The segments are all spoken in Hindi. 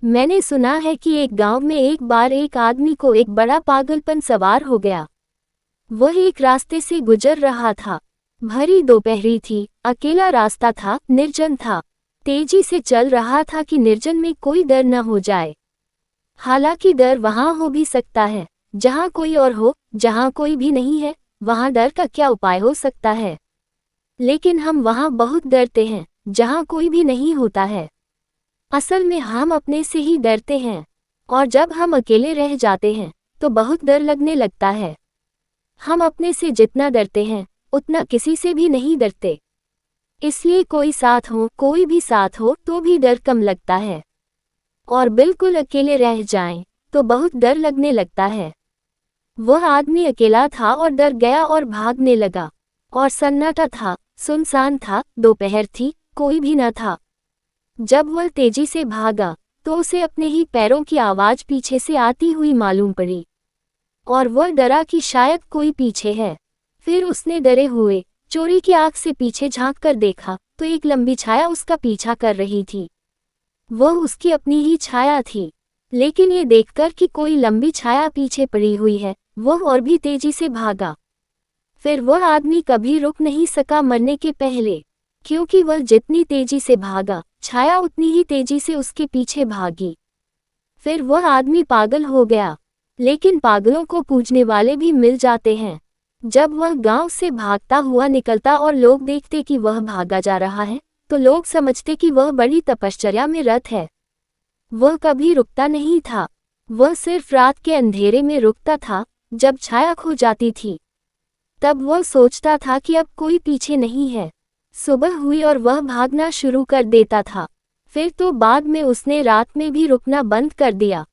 मैंने सुना है कि एक गांव में एक बार एक आदमी को एक बड़ा पागलपन सवार हो गया। वह एक रास्ते से गुजर रहा था। भरी दोपहरी थी, अकेला रास्ता था, निर्जन था। तेजी से चल रहा था कि निर्जन में कोई डर न हो जाए। हालांकि डर वहां हो भी सकता है जहां कोई और हो, जहां कोई भी नहीं है वहां डर का क्या उपाय हो सकता है। लेकिन हम वहां बहुत डरते हैं जहां कोई भी नहीं होता है। असल में हम अपने से ही डरते हैं, और जब हम अकेले रह जाते हैं तो बहुत डर लगने लगता है। हम अपने से जितना डरते हैं उतना किसी से भी नहीं डरते। इसलिए कोई साथ हो, कोई भी साथ हो तो भी डर कम लगता है, और बिल्कुल अकेले रह जाएं तो बहुत डर लगने लगता है। वह आदमी अकेला था और डर गया और भागने लगा। और सन्नाटा था, सुनसान था, दोपहर थी, कोई भी न था। जब वह तेजी से भागा तो उसे अपने ही पैरों की आवाज पीछे से आती हुई मालूम पड़ी, और वह डरा कि शायद कोई पीछे है। फिर उसने डरे हुए चोरी की आंख से पीछे झांक कर देखा तो एक लंबी छाया उसका पीछा कर रही थी। वह उसकी अपनी ही छाया थी, लेकिन ये देखकर कि कोई लंबी छाया पीछे पड़ी हुई है, वह और भी तेजी से भागा। फिर वह आदमी कभी रुक नहीं सका मरने के पहले, क्योंकि वह जितनी तेजी से भागा छाया उतनी ही तेजी से उसके पीछे भागी। फिर वह आदमी पागल हो गया। लेकिन पागलों को पूजने वाले भी मिल जाते हैं। जब वह गांव से भागता हुआ निकलता और लोग देखते कि वह भागा जा रहा है तो लोग समझते कि वह बड़ी तपश्चर्या में रत है। वह कभी रुकता नहीं था। वह सिर्फ रात के अंधेरे में रुकता था, जब छाया खो जाती थी। तब वह सोचता था कि अब कोई पीछे नहीं है। सुबह हुई और वह भागना शुरू कर देता था। फिर तो बाद में उसने रात में भी रुकना बंद कर दिया।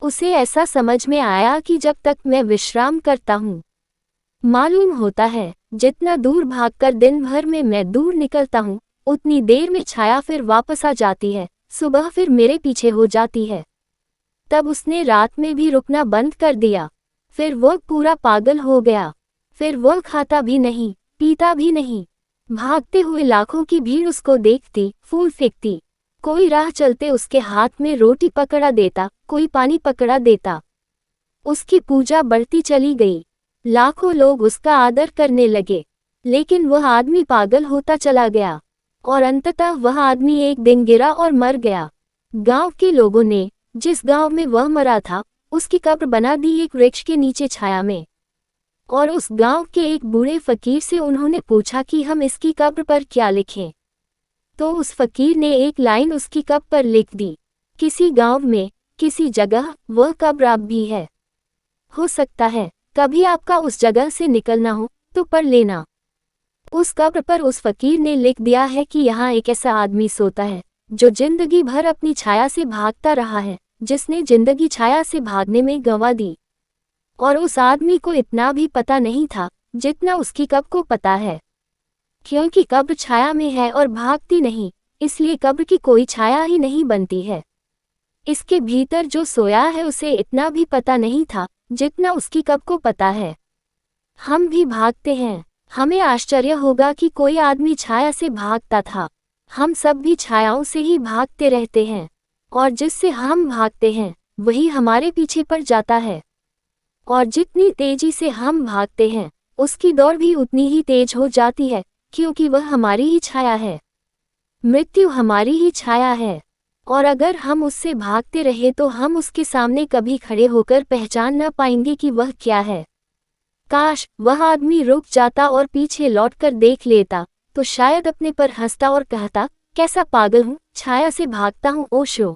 उसे ऐसा समझ में आया कि जब तक मैं विश्राम करता हूँ, मालूम होता है जितना दूर भागकर दिन भर में मैं दूर निकलता हूँ उतनी देर में छाया फिर वापस आ जाती है, सुबह फिर मेरे पीछे हो जाती है। तब उसने रात में भी रुकना बंद कर दिया। फिर वह पूरा पागल हो गया। फिर वह खाता भी नहीं, पीता भी नहीं। भागते हुए लाखों की भीड़ उसको देखती, फूल फेंकती। कोई राह चलते उसके हाथ में रोटी पकड़ा देता, कोई पानी पकड़ा देता। उसकी पूजा बढ़ती चली गई। लाखों लोग उसका आदर करने लगे। लेकिन वह आदमी पागल होता चला गया, और अंततः वह आदमी एक दिन गिरा और मर गया। गांव के लोगों ने, जिस गांव में वह मरा था, उसकी कब्र बना दी एक वृक्ष के नीचे छाया में। और उस गांव के एक बूढ़े फकीर से उन्होंने पूछा कि हम इसकी कब्र पर क्या लिखें। तो उस फकीर ने एक लाइन उसकी कब्र पर लिख दी, किसी गांव में, किसी जगह वह कब्र अब भी है। हो सकता है कभी आपका उस जगह से निकलना हो तो पढ़ लेना। उस कब्र पर उस फकीर ने लिख दिया है कि यहाँ एक ऐसा आदमी सोता है जो जिंदगी भर अपनी छाया से भागता रहा है, जिसने जिंदगी छाया से भागने में गंवा दी। और उस आदमी को इतना भी पता नहीं था जितना उसकी कब्र को पता है। क्योंकि कब्र छाया में है और भागती नहीं, इसलिए कब्र की कोई छाया ही नहीं बनती है। इसके भीतर जो सोया है उसे इतना भी पता नहीं था जितना उसकी कब्र को पता है। हम भी भागते हैं। हमें आश्चर्य होगा कि कोई आदमी छाया से भागता था। हम सब भी छायाओं से ही भागते रहते हैं, और जिससे हम भागते हैं वही हमारे पीछे पड़ जाता है। और जितनी तेजी से हम भागते हैं उसकी दौड़ भी उतनी ही तेज हो जाती है, क्योंकि वह हमारी ही छाया है। मृत्यु हमारी ही छाया है, और अगर हम उससे भागते रहे तो हम उसके सामने कभी खड़े होकर पहचान न पाएंगे कि वह क्या है। काश वह आदमी रुक जाता और पीछे लौटकर देख लेता, तो शायद अपने पर हंसता और कहता, कैसा पागल हूँ, छाया से भागता हूँ। ओशो।